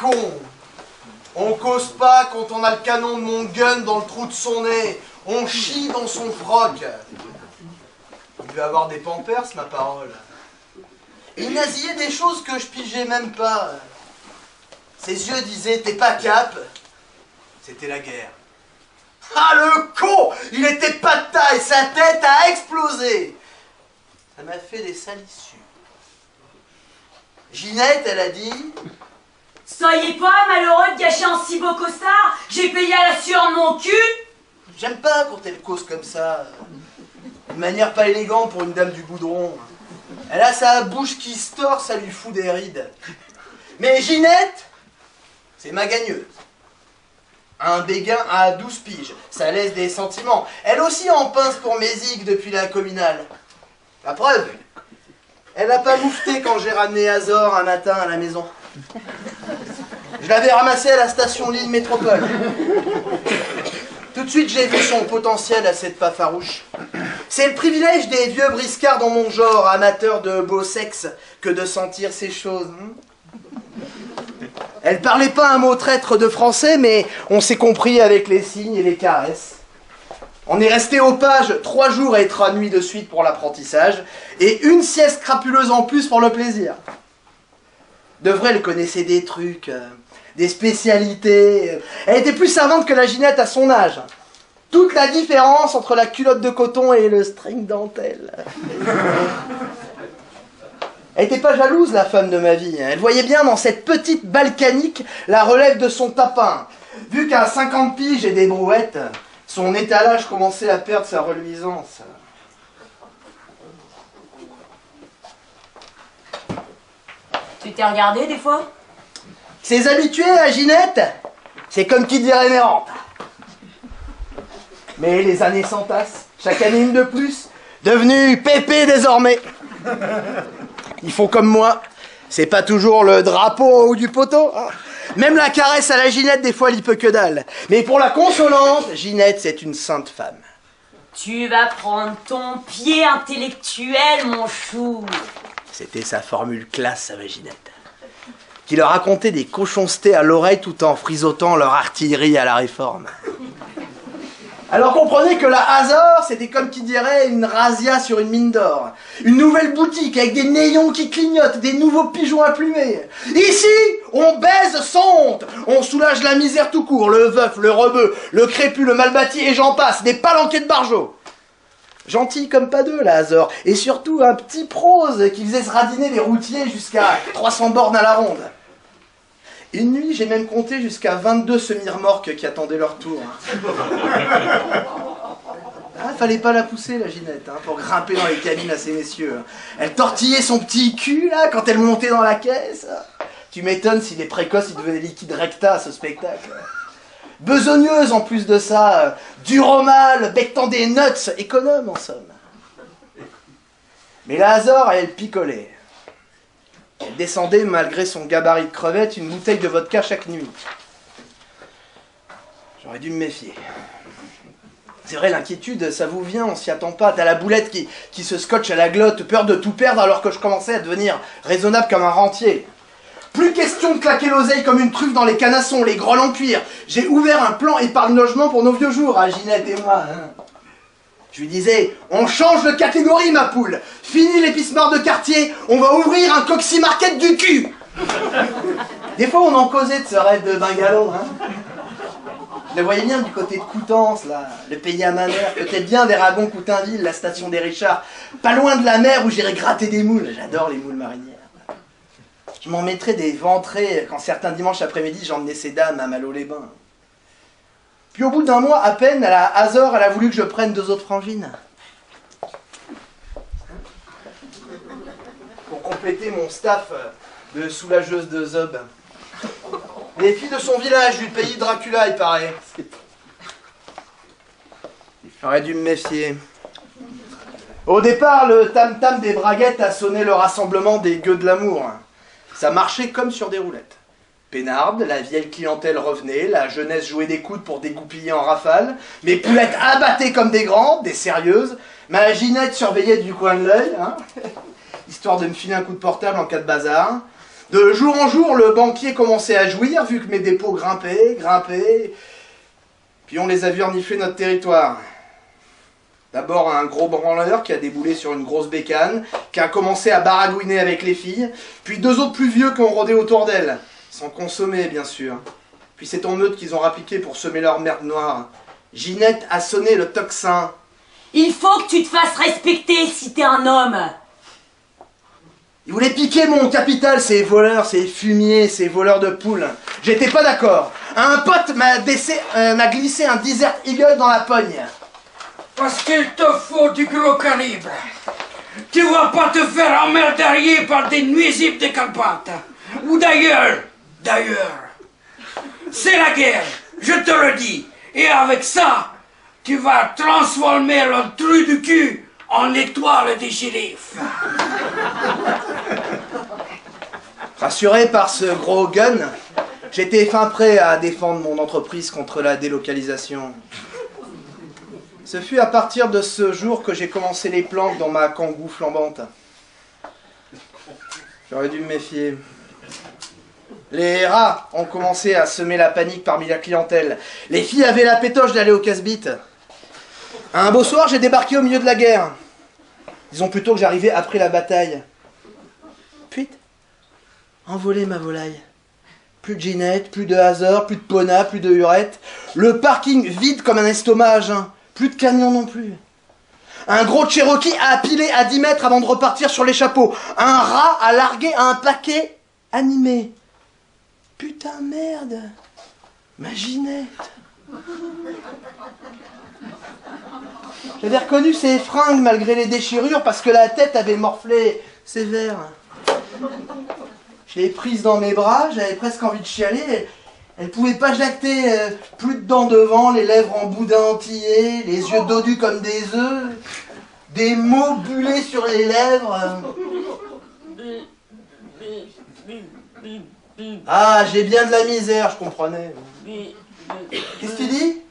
con. On cause pas quand on a le canon de mon gun dans le trou de son nez. On chie dans son froc. Il devait avoir des pampers, ma parole. Il nasillait des choses que je pigeais même pas. Ses yeux disaient, t'es pas cap. C'était la guerre. Ah, le con! Il était pas de taille, sa tête a explosé. Ça m'a fait des salissures. Ginette, elle a dit... Soyez pas malheureux de gâcher un si beau costard. J'ai payé à la sueur de mon cul. J'aime pas quand elle cause comme ça. Une manière pas élégante pour une dame du goudron. Elle a sa bouche qui se tord, ça lui fout des rides. Mais Ginette, c'est ma gagneuse. Un béguin à 12 piges, ça laisse des sentiments. Elle aussi en pince pour mes zigues depuis la communale. La preuve, elle n'a pas moufté quand j'ai ramené Azor un matin à la maison. Je l'avais ramassé à la station Lille Métropole. Tout de suite, j'ai vu son potentiel à cette pas farouche. C'est le privilège des vieux briscards dans mon genre, amateurs de beau sexe, que de sentir ces choses. Elle parlait pas un mot traître de français, mais on s'est compris avec les signes et les caresses. On est resté au page 3 jours et 3 nuits de suite pour l'apprentissage, et une sieste crapuleuse en plus pour le plaisir. De vrai, elle connaissait des trucs, des spécialités. Elle était plus savante que la Ginette à son âge. Toute la différence entre la culotte de coton et le string dentelle. Elle n'était pas jalouse, la femme de ma vie. Elle voyait bien dans cette petite balkanique la relève de son tapin. Vu qu'à 50 piges et des brouettes, son étalage commençait à perdre sa reluisance. Tu t'es regardé des fois? Ses habitués à Ginette, c'est comme qui dirait mes rentes. Mais les années s'entassent, chaque année une de plus, devenue pépé désormais. Ils font comme moi, c'est pas toujours le drapeau au haut du poteau. Hein. Même la caresse à la Ginette, des fois, elle y peut que dalle. Mais pour la consolante, Ginette, c'est une sainte femme. Tu vas prendre ton pied intellectuel, mon chou. C'était sa formule classe à la Ginette. Qui leur racontait des cochoncetés à l'oreille tout en frisotant leur artillerie à la réforme. Alors comprenez que la Azor, c'était comme qui dirait une razzia sur une mine d'or. Une nouvelle boutique avec des néons qui clignotent, des nouveaux pigeons à plumer. Ici, on baise sans honte. On soulage la misère tout court, le veuf, le rebeu, le crépu, le mal bâti et j'en passe, des palanquets de barjots. Gentil comme pas deux, la Azor. Et surtout un petit prose qui faisait se radiner les routiers jusqu'à 300 bornes à la ronde. Une nuit, j'ai même compté jusqu'à 22 semi-remorques qui attendaient leur tour. Ah, fallait pas la pousser, la Ginette, hein, pour grimper dans les cabines à ces messieurs. Elle tortillait son petit cul, là, quand elle montait dans la caisse. Tu m'étonnes s'il est précoce, il devenait liquide recta à ce spectacle. Besogneuse, en plus de ça, dure au mal, bectant des nuts, économe, en somme. Mais la Azor, elle picolait. Elle descendait, malgré son gabarit de crevette, une bouteille de vodka chaque nuit. J'aurais dû me méfier. C'est vrai, l'inquiétude, ça vous vient, on s'y attend pas. T'as la boulette qui se scotche à la glotte, peur de tout perdre alors que je commençais à devenir raisonnable comme un rentier. Plus question de claquer l'oseille comme une truffe dans les canassons, les grolles en cuir. J'ai ouvert un plan épargne-logement pour nos vieux jours, à Ginette et moi. Hein. Je lui disais, on change de catégorie, ma poule. Fini les pismards de quartier, on va ouvrir un Coxy Market du cul. Des fois, on en causait de ce rêve de bungalow. Hein. Je le voyais bien du côté de Coutances, là, le pays à ma mère, peut-être bien vers Agon-Coutainville, la station des Richards, pas loin de la mer où j'irais gratter des moules. J'adore les moules marinières. Je m'en mettrais des ventrées quand certains dimanches après-midi, j'emmenais ces dames à Malo-les-Bains. Puis au bout d'un mois, à peine, à la Azor, elle a voulu que je prenne 2 autres frangines. Pour compléter mon staff de soulageuse de zob. Les filles de son village, du pays de Dracula, il paraît. J'aurais dû me méfier. Au départ, le tam-tam des braguettes a sonné le rassemblement des gueux de l'amour. Ça marchait comme sur des roulettes. Pénarde, la vieille clientèle revenait, la jeunesse jouait des coudes pour dégoupiller en rafale, mes poulettes abattaient comme des grandes, des sérieuses, ma Ginette surveillait du coin de l'œil, hein, histoire de me filer un coup de portable en cas de bazar. De jour en jour, le banquier commençait à jouir, vu que mes dépôts grimpaient. Puis on les a vus renifler notre territoire. D'abord un gros branleur qui a déboulé sur une grosse bécane, qui a commencé à baragouiner avec les filles, puis 2 autres plus vieux qui ont rôdé autour d'elle, sans consommer bien sûr. Puis c'est en meute qu'ils ont rappliqué pour semer leur merde noire. Ginette a sonné le tocsin. Il faut que tu te fasses respecter si t'es un homme. Ils voulaient piquer mon capital, ces voleurs, ces fumiers, ces voleurs de poules. J'étais pas d'accord. Un pote m'a glissé un Desert Eagle dans la pogne. Parce qu'il te faut du gros calibre. Tu vas pas te faire emmerder par des nuisibles de campante. Ou d'ailleurs, c'est la guerre, je te le dis. Et avec ça, tu vas transformer le trou du cul en étoile des shérifs. Rassuré par ce gros gun, j'étais fin prêt à défendre mon entreprise contre la délocalisation. Ce fut à partir de ce jour que j'ai commencé les planques dans ma kangou flambante. J'aurais dû me méfier. Les rats ont commencé à semer la panique parmi la clientèle. Les filles avaient la pétoche d'aller au casse-bite. Un beau soir, j'ai débarqué au milieu de la guerre. Disons plutôt que j'arrivais après la bataille. Puis, envolée ma volaille. Plus de Ginette, plus de Hazard, plus de Pona, plus de Hurette. Le parking vide comme un estomac à jeun. Plus de camions non plus. Un gros Cherokee a pilé à 10 mètres avant de repartir sur l'échafaud. Un rat a largué un paquet animé. Putain merde. Ma Ginette. J'avais reconnu ses fringues malgré les déchirures parce que la tête avait morflé sévère. Je l'ai prise dans mes bras, j'avais presque envie de chialer. Elle pouvait pas jacter, plus de dents devant, les lèvres en boudin entier, les yeux dodus comme des œufs, des mots bullés sur les lèvres. Ah, j'ai bien de la misère, je comprenais. Qu'est-ce que tu dis?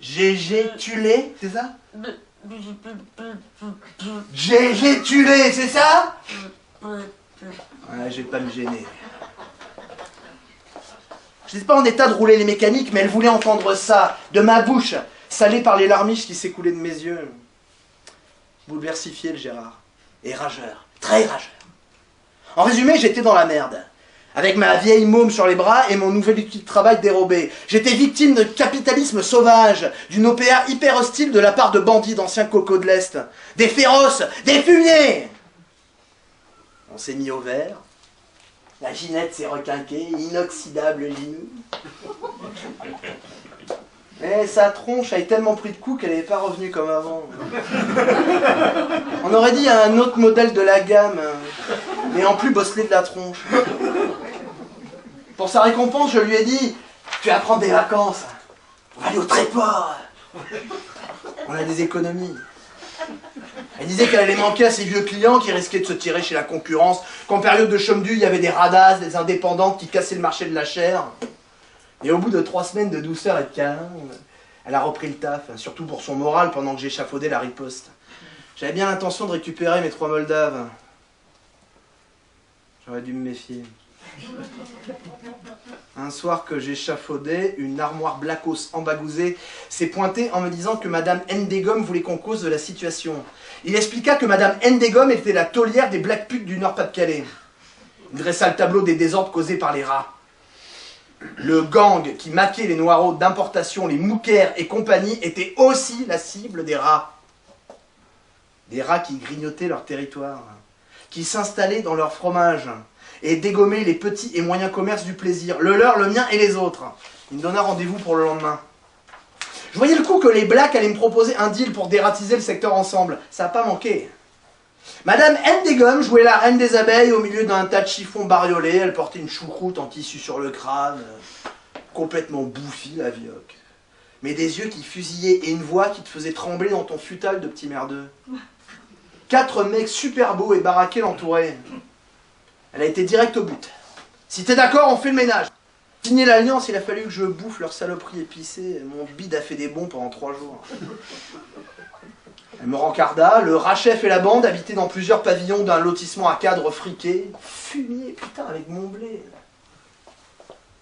GG tulé, c'est ça? GG tulé, c'est ça? Ouais, je vais pas me gêner. Je n'étais pas en état de rouler les mécaniques, mais elle voulait entendre ça, de ma bouche, salée par les larmiches qui s'écoulaient de mes yeux. Bouleversifié le Gérard. Et rageur, très rageur. En résumé, j'étais dans la merde. Avec ma vieille môme sur les bras et mon nouvel outil de travail dérobé. J'étais victime de capitalisme sauvage, d'une OPA hyper hostile de la part de bandits d'anciens cocos de l'Est. Des féroces, des fumiers. On s'est mis au vert. La Ginette s'est requinquée, inoxydable linou. Mais sa tronche avait tellement pris de coups qu'elle n'est pas revenue comme avant. On aurait dit un autre modèle de la gamme, mais en plus bosselé de la tronche. Pour sa récompense, je lui ai dit, tu vas prendre des vacances, on va aller au Tréport. On a des économies. Elle disait qu'elle allait manquer à ses vieux clients qui risquaient de se tirer chez la concurrence, qu'en période de chôme-du, il y avait des radasses, des indépendantes qui cassaient le marché de la chair. Et au bout de 3 semaines de douceur et de câlin, elle a repris le taf, surtout pour son moral pendant que j'échafaudais la riposte. J'avais bien l'intention de récupérer mes 3 Moldaves. J'aurais dû me méfier. Un soir que j'échafaudais, une armoire Blackos embagousée s'est pointée en me disant que Madame Ndegom voulait qu'on cause de la situation. Il expliqua que Madame Ndegom était la taulière des black putes du Nord-Pas-de-Calais. Il dressa le tableau des désordres causés par les rats. Le gang qui maquait les noireaux d'importation, les moukers et compagnie, était aussi la cible des rats. Des rats qui grignotaient leur territoire, qui s'installaient dans leur fromage et dégommaient les petits et moyens commerces du plaisir, le leur, le mien et les autres. Il me donna rendez-vous pour le lendemain. Je voyais le coup que les blacks allaient me proposer un deal pour dératiser le secteur ensemble. Ça n'a pas manqué. Madame Ndegom jouait la reine des abeilles au milieu d'un tas de chiffons bariolés. Elle portait une choucroute en tissu sur le crâne, complètement bouffie la vioque. Mais des yeux qui fusillaient et une voix qui te faisait trembler dans ton futal de petit merdeux. 4 mecs super beaux et baraqués l'entouraient. Elle a été directe au but. Si t'es d'accord, on fait le ménage. Signer l'alliance, il a fallu que je bouffe leur saloperie épicée. Mon bide a fait des bons pendant 3 jours. Elle me rencarda, le rat-chef et la bande habitaient dans plusieurs pavillons d'un lotissement à cadre friqué. Fumier, putain, avec mon blé.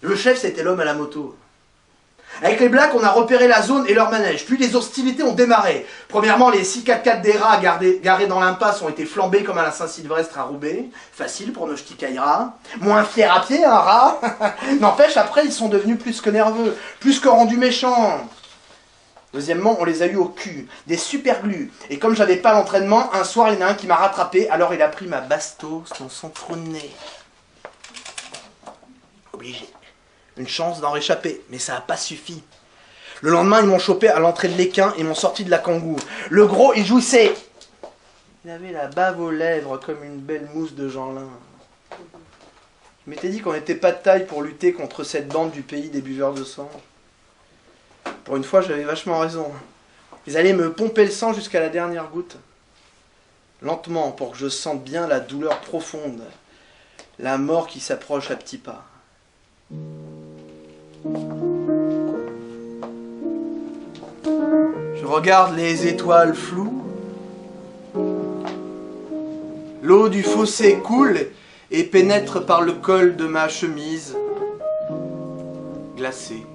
Le chef, c'était l'homme à la moto. Avec les blacks, on a repéré la zone et leur manège. Puis les hostilités ont démarré. Premièrement, les 6 4x4 des rats garés dans l'impasse ont été flambés comme à la Saint-Sylvestre à Roubaix. Facile pour nos ch'tis Kaira. Moins fier à pied, un rat. N'empêche, après, ils sont devenus plus que nerveux, plus que rendus méchants. Deuxièmement, on les a eu au cul, des super glues. Et comme j'avais pas l'entraînement, un soir, il y en a un qui m'a rattrapé, alors il a pris ma bastos dans son trou de nez. Obligé. Une chance d'en réchapper, mais ça n'a pas suffi. Le lendemain, ils m'ont chopé à l'entrée de l'Équin et m'ont sorti de la Kangou. Le gros, il jouissait. Il avait la bave aux lèvres comme une belle mousse de Jeanlin. Je m'étais dit qu'on n'était pas de taille pour lutter contre cette bande du pays des buveurs de sang. Pour une fois, j'avais vachement raison. Ils allaient me pomper le sang jusqu'à la dernière goutte. Lentement, pour que je sente bien la douleur profonde. La mort qui s'approche à petits pas. Je regarde les étoiles floues. L'eau du fossé coule et pénètre par le col de ma chemise, glacée.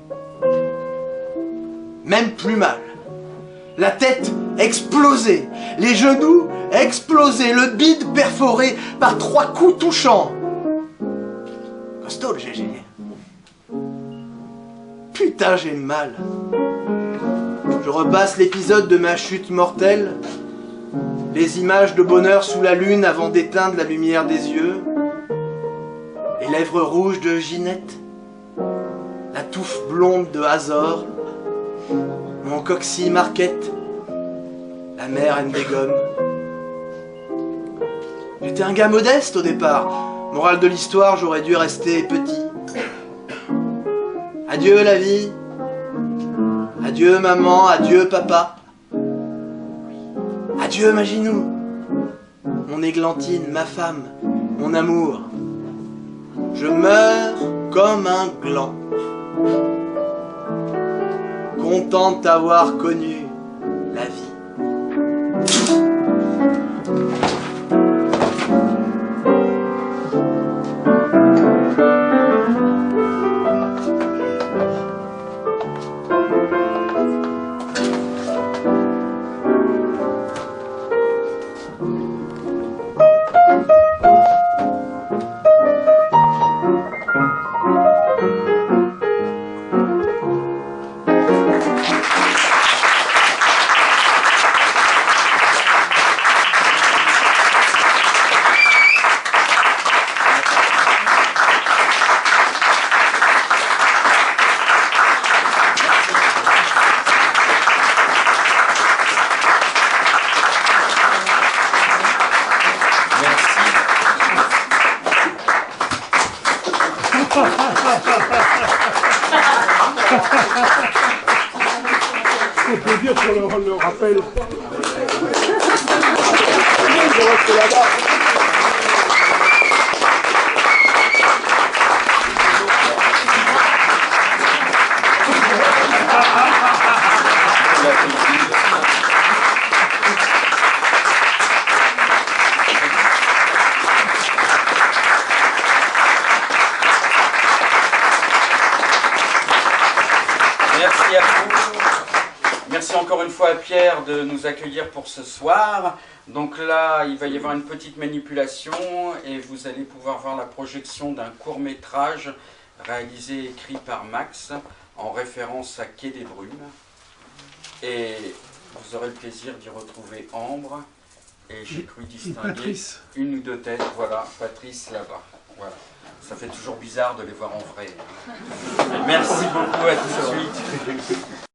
Même plus mal. La tête explosée, les genoux explosés, le bide perforé par 3 coups touchants. Costaud le GG. Putain, j'ai mal. Je repasse l'épisode de ma chute mortelle, les images de bonheur sous la lune avant d'éteindre la lumière des yeux, les lèvres rouges de Ginette, la touffe blonde de Hazor, mon coccy Marquette, la mère Ndegom. J'étais un gars modeste au départ. Morale de l'histoire, j'aurais dû rester petit. Adieu la vie. Adieu maman, adieu papa. Adieu Maginou. Mon églantine, ma femme, mon amour. Je meurs comme un gland. Content d'avoir connu la vie. On peut dire qu'on le rappelle. Merci à vous. Merci encore une fois à Pierre de nous accueillir pour ce soir. Donc là, il va y avoir une petite manipulation et vous allez pouvoir voir la projection d'un court-métrage réalisé et écrit par Max en référence à Quai des Brumes. Et vous aurez le plaisir d'y retrouver Ambre et j'ai cru distinguer une ou deux têtes. Voilà, Patrice là-bas. Voilà. Ça fait toujours bizarre de les voir en vrai. Merci beaucoup, à tout de suite.